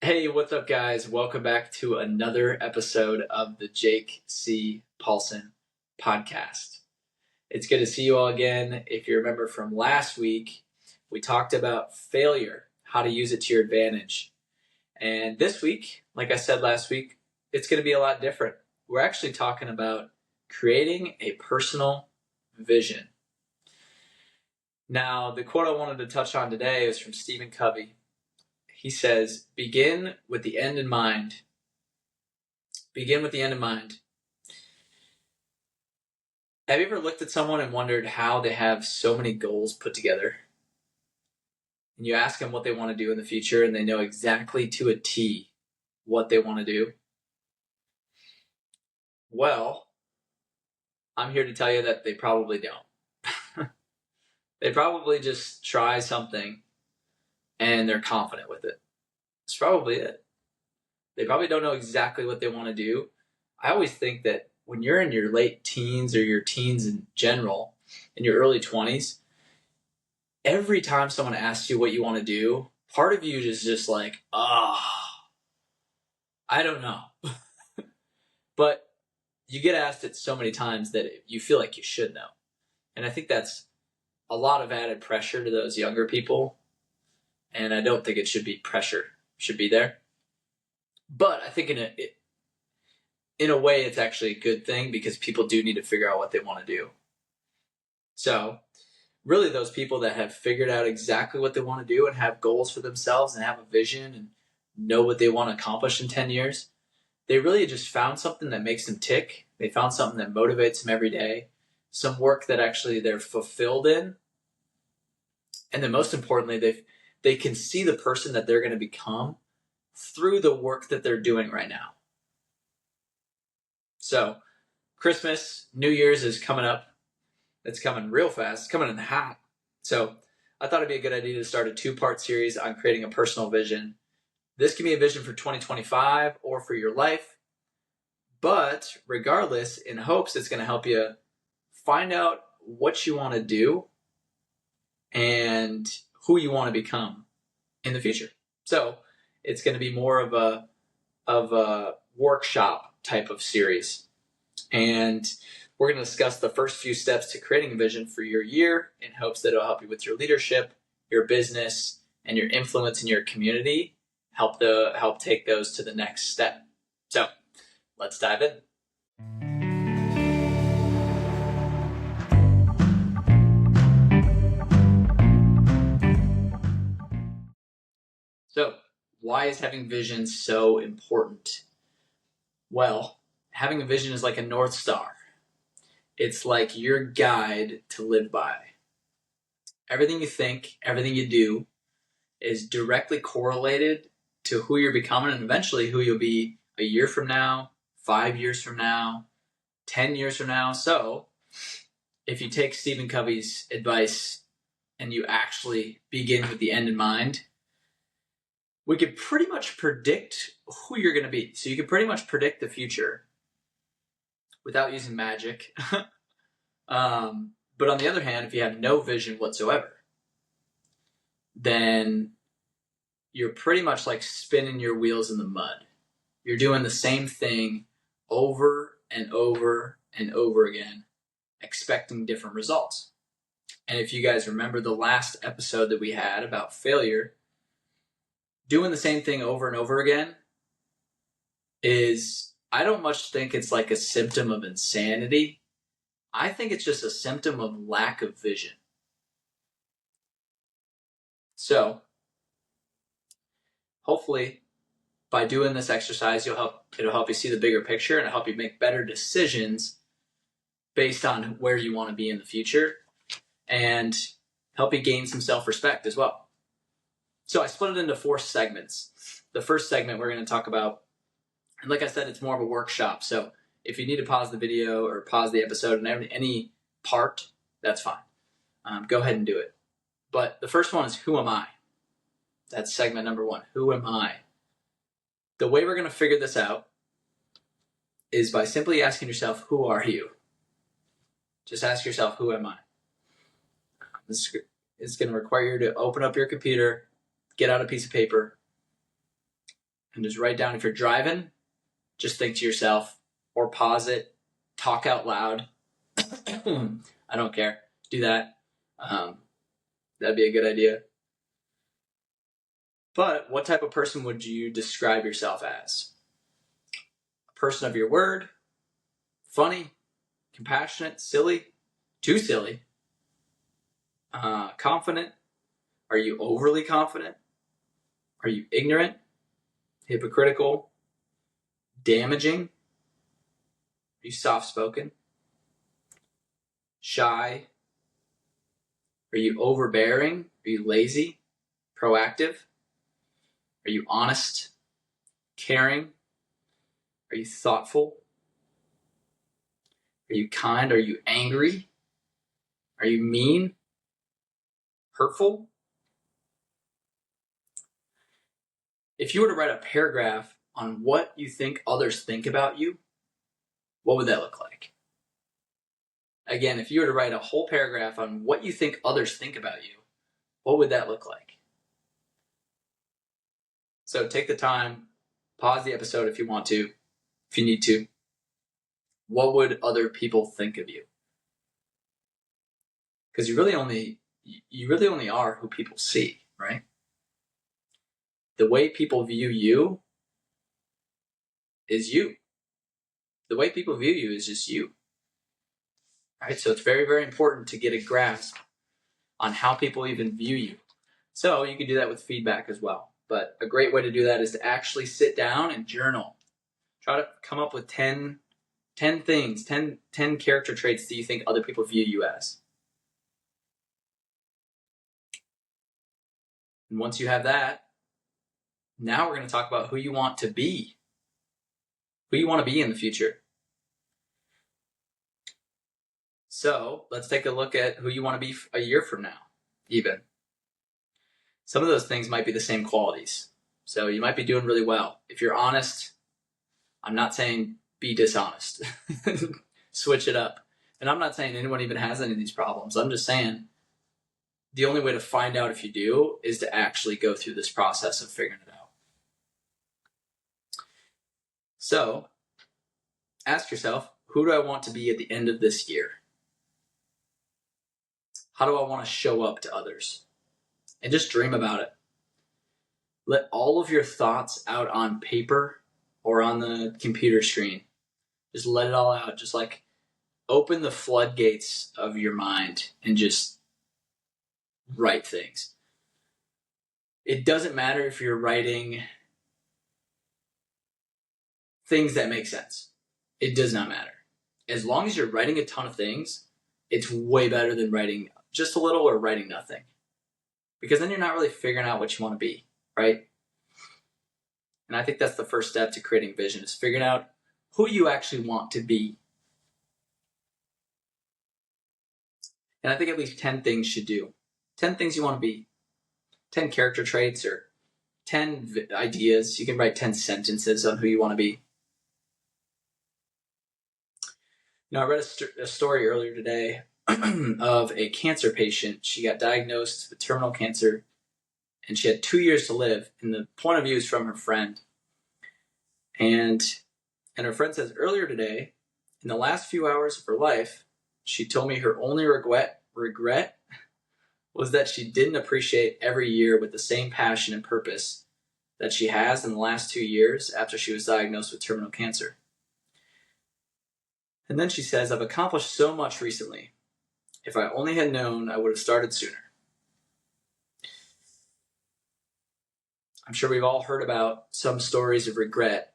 Hey, what's up, guys? Welcome back to another episode of the Jake C. Paulson podcast. It's good to see you all again. If you remember from last week, we talked about failure, how to use it to your advantage. And this week, like I said last week, it's going to be a lot different. We're actually talking about creating a personal vision. Now, the quote I wanted to touch on today is from Covey. He says, begin with the end in mind. Begin with the end in mind. Have you ever looked at someone and wondered how they have so many goals put together? And you ask them what they want to do in the future, and they know exactly to a T what they want to do? Well, I'm here to tell you that they probably don't. They probably just try something and they're confident with it. That's probably it. They probably don't know exactly what they want to do. I always think that when you're in your late teens or your teens in general, in your early 20s, every time someone asks you what you want to do, part of you is just like, I don't know. But you get asked it so many times that you feel like you should know. And I think that's a lot of added pressure to those younger people. And I don't think it should be pressure. It should be there. But I think in a way, it's actually a good thing because people do need to figure out what they want to do. So really those people that have figured out exactly what they want to do and have goals for themselves and have a vision and know what they want to accomplish in 10 years, they really just found something that makes them tick. They found something that motivates them every day, some work that actually they're fulfilled in. And then most importantly, they can see the person that they're going to become through the work that they're doing right now. So Christmas, New Year's is coming up. It's coming real fast. It's coming in the hat. So I thought it'd be a good idea to start a 2-part series on creating a personal vision. This can be a vision for 2025 or for your life. But regardless, in hopes it's going to help you find out what you want to do and who you want to become in the future. So it's going to be more of a workshop type of series. And we're going to discuss the first few steps to creating a vision for your year in hopes that it'll help you with your leadership, your business, and your influence in your community. Help take those to the next step. So let's dive in. So why is having vision so important? Well, having a vision is like a North Star. It's like your guide to live by. Everything you think, everything you do is directly correlated to who you're becoming and eventually who you'll be a year from now, 5 years from now, 10 years from now. So if you take Stephen Covey's advice and you actually begin with the end in mind, we could pretty much predict who you're going to be. So you can pretty much predict the future without using magic. But on the other hand, if you have no vision whatsoever, then you're pretty much like spinning your wheels in the mud. You're doing the same thing over and over and over again, expecting different results. And if you guys remember the last episode that we had about failure, doing the same thing over and over again I don't much think it's like a symptom of insanity. I think it's just a symptom of lack of vision. So hopefully by doing this exercise, it'll help you see the bigger picture and help you make better decisions based on where you want to be in the future and help you gain some self-respect as well. So I split it into 4 segments. The first segment we're going to talk about, and like I said, it's more of a workshop. So if you need to pause the video or pause the episode and any part, that's fine. Go ahead and do it. But the first one is, who am I? That's segment number 1. Who am I? The way we're going to figure this out is by simply asking yourself, who are you? Just ask yourself, who am I? This is going to require you to open up your computer, get out a piece of paper, and just write down. If you're driving, just think to yourself or pause it, talk out loud. I don't care. Do that. That'd be a good idea. But what type of person would you describe yourself as? A person of your word? Funny? Compassionate? Silly? Too silly? Confident? Are you overly confident? Are you ignorant? Hypocritical? Damaging? Are you soft-spoken? Shy? Are you overbearing? Are you lazy? Proactive? Are you honest? Caring? Are you thoughtful? Are you kind? Are you angry? Are you mean? Hurtful? If you were to write a paragraph on what you think others think about you, what would that look like? Again, if you were to write a whole paragraph on what you think others think about you, what would that look like? So take the time, pause the episode if you want to, if you need to. What would other people think of you? Because you really only are who people see, right? The way people view you is you. The way people view you is just you. Right? So it's very, very important to get a grasp on how people even view you. So you can do that with feedback as well. But a great way to do that is to actually sit down and journal. Try to come up with 10 things, 10 character traits that you think other people view you as. And once you have that, now we're going to talk about who you want to be. Who you want to be in the future. So let's take a look at who you want to be a year from now, even. Some of those things might be the same qualities. So you might be doing really well. If you're honest, I'm not saying be dishonest. Switch it up. And I'm not saying anyone even has any of these problems. I'm just saying the only way to find out if you do is to actually go through this process of figuring it out. So ask yourself, who do I want to be at the end of this year? How do I want to show up to others? And just dream about it. Let all of your thoughts out on paper or on the computer screen. Just let it all out. Just like open the floodgates of your mind and just write things. It doesn't matter if you're writing things that make sense. It does not matter. As long as you're writing a ton of things, it's way better than writing just a little or writing nothing. Because then you're not really figuring out what you want to be, right? And I think that's the first step to creating vision, is figuring out who you actually want to be. And I think at least 10 things should do. 10 things you want to be. 10 character traits or 10 ideas. You can write 10 sentences on who you want to be. I read a story earlier today of a cancer patient. She got diagnosed with terminal cancer, and she had 2 years to live. And the point of view is from her friend. And her friend says, earlier today, in the last few hours of her life, she told me her only regret was that she didn't appreciate every year with the same passion and purpose that she has in the last 2 years after she was diagnosed with terminal cancer. And then she says, I've accomplished so much recently. If I only had known, I would have started sooner. I'm sure we've all heard about some stories of regret,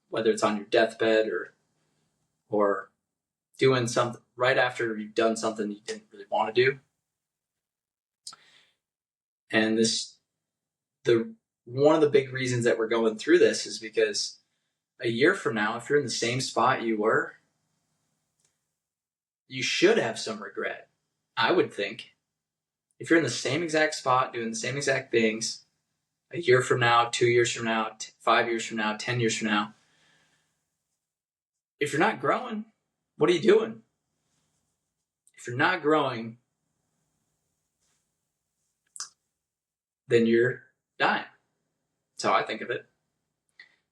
whether it's on your deathbed or doing something right after you've done something you didn't really want to do. And one of the big reasons that we're going through this is because a year from now, if you're in the same spot you were, you should have some regret, I would think. If you're in the same exact spot, doing the same exact things, a year from now, 2 years from now, 5 years from now, 10 years from now, if you're not growing, what are you doing? If you're not growing, then you're dying. That's how I think of it.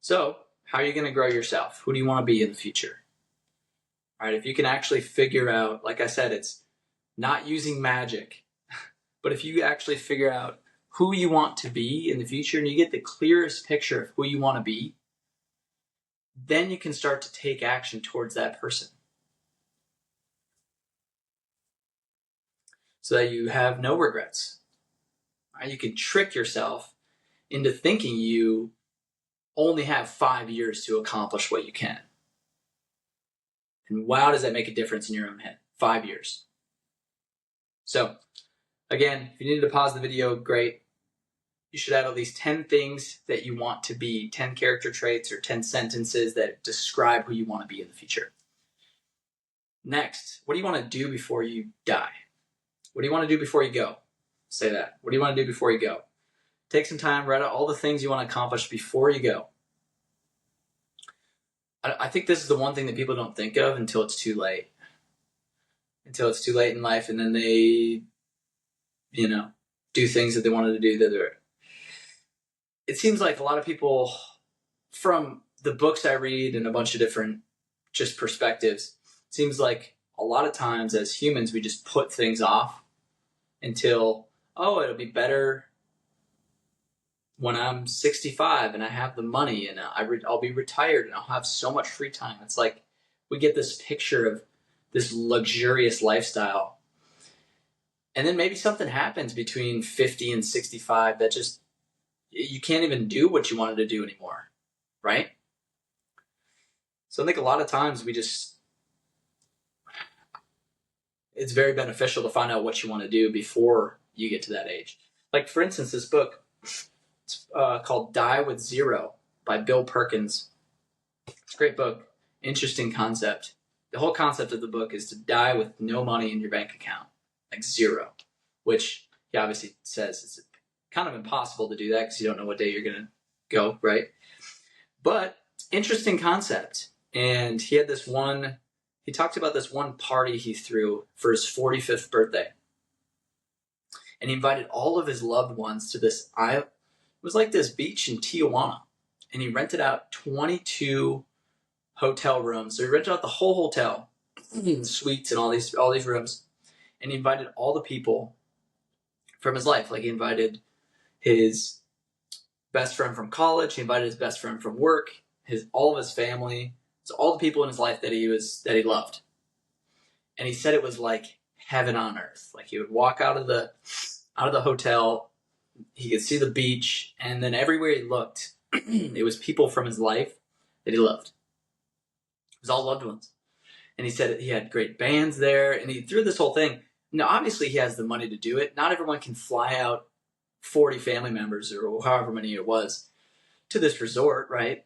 So how are you going to grow yourself? Who do you want to be in the future? All right, if you can actually figure out, like I said, it's not using magic, but if you actually figure out who you want to be in the future and you get the clearest picture of who you want to be, then you can start to take action towards that person so that you have no regrets. Right? You can trick yourself into thinking you only have 5 years to accomplish what you can. And wow, does that make a difference in your own head? 5 years. So, again, if you needed to pause the video, great. You should have at least 10 things that you want to be, 10 character traits or 10 sentences that describe who you want to be in the future. Next, what do you want to do before you die? What do you want to do before you go? Say that. What do you want to do before you go? Take some time, write out all the things you want to accomplish before you go. I think this is the one thing that people don't think of until it's too late. Until it's too late in life, and then they, do things that they wanted to do that they're... It seems like a lot of people, from the books I read and a bunch of different just perspectives, it seems like a lot of times as humans we just put things off until, it'll be better when I'm 65 and I have the money and I'll be retired and I'll have so much free time. It's like we get this picture of this luxurious lifestyle. And then maybe something happens between 50 and 65 that just, you can't even do what you wanted to do anymore, right? So I think a lot of times it's very beneficial to find out what you want to do before you get to that age. Like, for instance, this book, it's called Die with Zero by Bill Perkins. It's a great book. Interesting concept. The whole concept of the book is to die with no money in your bank account, like zero, which he obviously says it's kind of impossible to do that because you don't know what day you're going to go, right? But interesting concept. And he talked about this one party he threw for his 45th birthday. And he invited all of his loved ones to this island. It was like this beach in Tijuana. And he rented out 22 hotel rooms. So he rented out the whole hotel, suites and all these rooms. And he invited all the people from his life. Like, he invited his best friend from college. He invited his best friend from work, all of his family. So all the people in his life that he loved. And he said it was like heaven on earth. Like, he would walk out of the hotel, he could see the beach, and then everywhere he looked, it was people from his life that he loved. It was all loved ones. And he said he had great bands there, and he threw this whole thing. Now, obviously, he has the money to do it. Not everyone can fly out 40 family members or however many it was to this resort, right?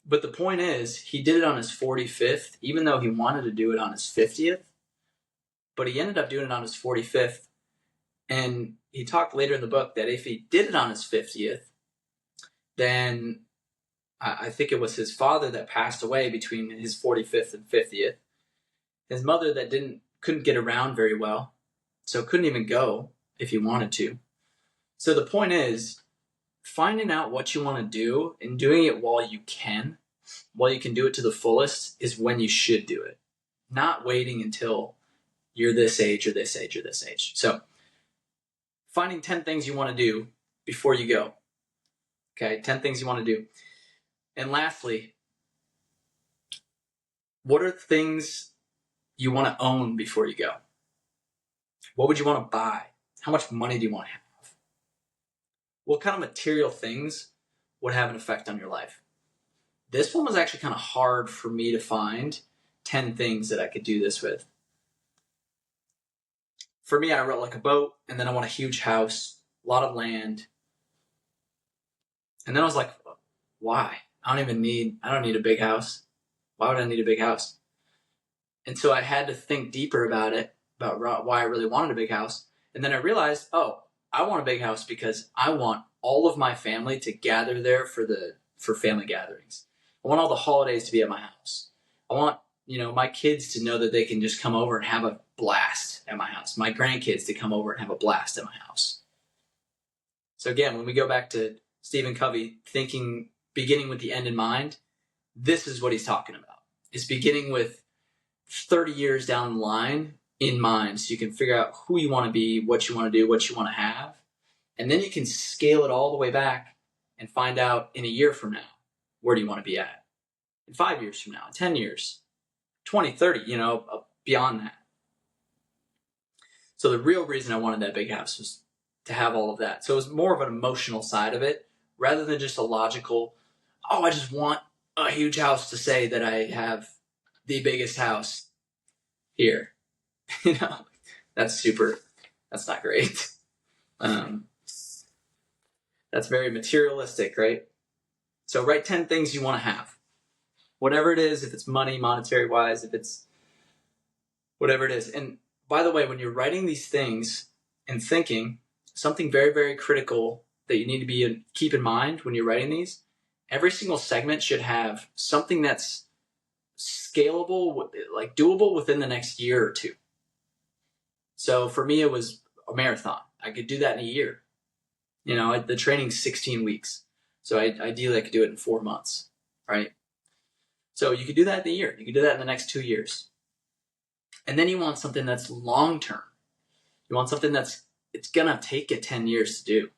But the point is, he did it on his 45th, even though he wanted to do it on his 50th. But he ended up doing it on his 45th. And he talked later in the book that if he did it on his 50th, then I think it was his father that passed away between his 45th and 50th. His mother that couldn't get around very well, so couldn't even go if he wanted to. So the point is, finding out what you want to do and doing it while you can do it to the fullest is when you should do it. Not waiting until you're this age or this age or this age. So finding 10 things you want to do before you go. Okay, 10 things you want to do. And lastly, what are things you want to own before you go? What would you want to buy? How much money do you want to have? What kind of material things would have an effect on your life? This one was actually kind of hard for me to find 10 things that I could do this with. For me, I wrote like a boat, and then I want a huge house, a lot of land. And then I was like, why? I don't need a big house. Why would I need a big house? And so I had to think deeper about it, about why I really wanted a big house. And then I realized, I want a big house because I want all of my family to gather there for family gatherings. I want all the holidays to be at my house. I want, my kids to know that they can just come over and have a blast at my house. My grandkids to come over and have a blast at my house. So again, when we go back to Stephen Covey, thinking beginning with the end in mind, this is what he's talking about. It's beginning with 30 years down the line in mind, so you can figure out who you want to be, what you want to do, what you want to have. And then you can scale it all the way back and find out in a year from now, where do you want to be at? In 5 years from now, in 10 years, 20, 30, beyond that. So the real reason I wanted that big house was to have all of that. So it was more of an emotional side of it rather than just a logical, oh, I just want a huge house to say that I have the biggest house here. That's not great. That's very materialistic, right? So write 10 things you want to have. Whatever it is, if it's money, monetary wise, if it's whatever it is. And by the way, when you're writing these things and thinking, something very, very critical that you need to keep in mind when you're writing these, every single segment should have something that's scalable, like doable within the next year or two. So for me, it was a marathon. I could do that in a year. The training's 16 weeks. So ideally I could do it in 4 months, right? So you could do that in a year. You could do that in the next 2 years. And then you want something that's long-term. You want something it's going to take you 10 years to do.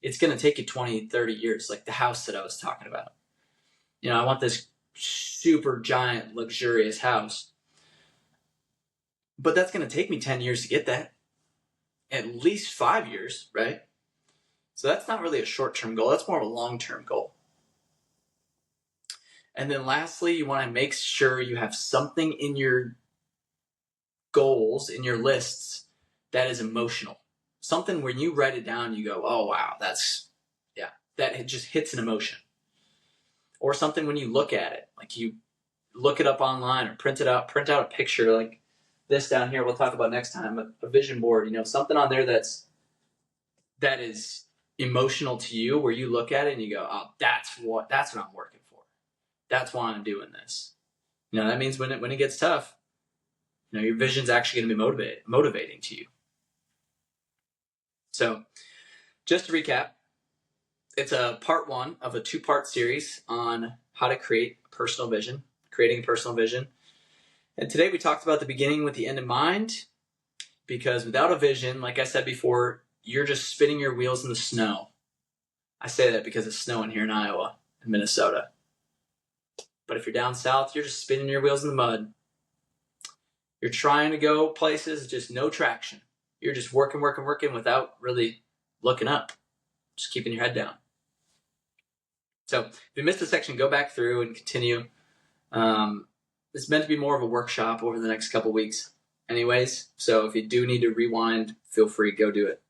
It's going to take you 20, 30 years, like the house that I was talking about. I want this super giant, luxurious house. But that's going to take me 10 years to get that. At least 5 years, right? So that's not really a short-term goal. That's more of a long-term goal. And then lastly, you want to make sure you have something in your goals, in your lists, that is emotional. Something when you write it down, you go, oh, wow, that it just hits an emotion. Or something when you look at it, like you look it up online or print out a picture like this down here we'll talk about next time, a vision board, something on there that is emotional to you, where you look at it and you go, oh, that's what I'm working for. That's why I'm doing this. That means when it gets tough, your vision's actually going to be motivating to you. So just to recap, it's a part 1 of a 2-part series on how to creating a personal vision. And today we talked about the beginning with the end in mind, because without a vision, like I said before, you're just spinning your wheels in the snow. I say that because it's snowing here in Iowa and Minnesota. But if you're down south, you're just spinning your wheels in the mud. You're trying to go places, just no traction. You're just working without really looking up, just keeping your head down. So if you missed a section, go back through and continue. It's meant to be more of a workshop over the next couple weeks anyways. So if you do need to rewind, feel free, go do it.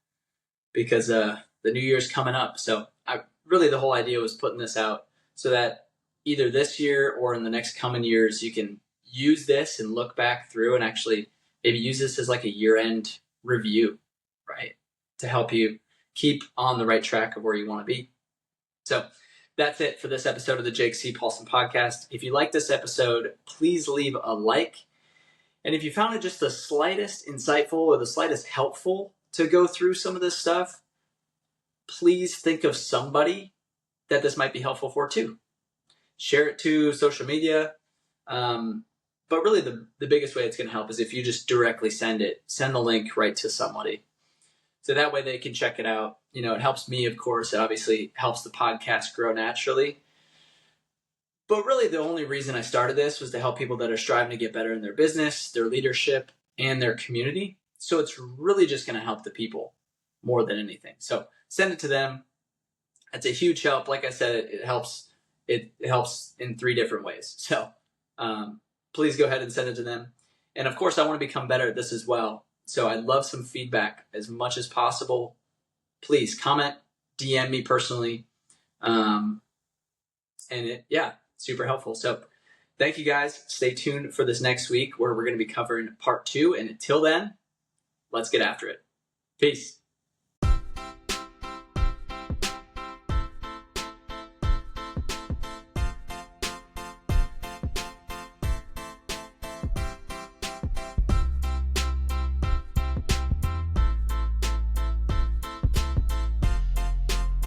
Because the new year's coming up. So the whole idea was putting this out so that either this year or in the next coming years, you can use this and look back through and actually maybe use this as like a year-end review, right? To help you keep on the right track of where you want to be. So that's it for this episode of the Jake C. Paulson podcast. If you like this episode, please leave a like. And if you found it just the slightest insightful or the slightest helpful to go through some of this stuff, please think of somebody that this might be helpful for too. Share it to social media. But really the biggest way it's going to help is if you just directly send the link right to somebody. So that way they can check it out. It helps me, of course. It obviously helps the podcast grow naturally. But really the only reason I started this was to help people that are striving to get better in their business, their leadership, and their community. So it's really just going to help the people more than anything. So send it to them. It's a huge help. Like I said, it helps. It helps in 3 different ways. So please go ahead and send it to them. And of course, I want to become better at this as well. So I'd love some feedback as much as possible. Please comment, DM me personally. Super helpful. So thank you guys. Stay tuned for this next week where we're going to be covering part 2. And until then, let's get after it. Peace.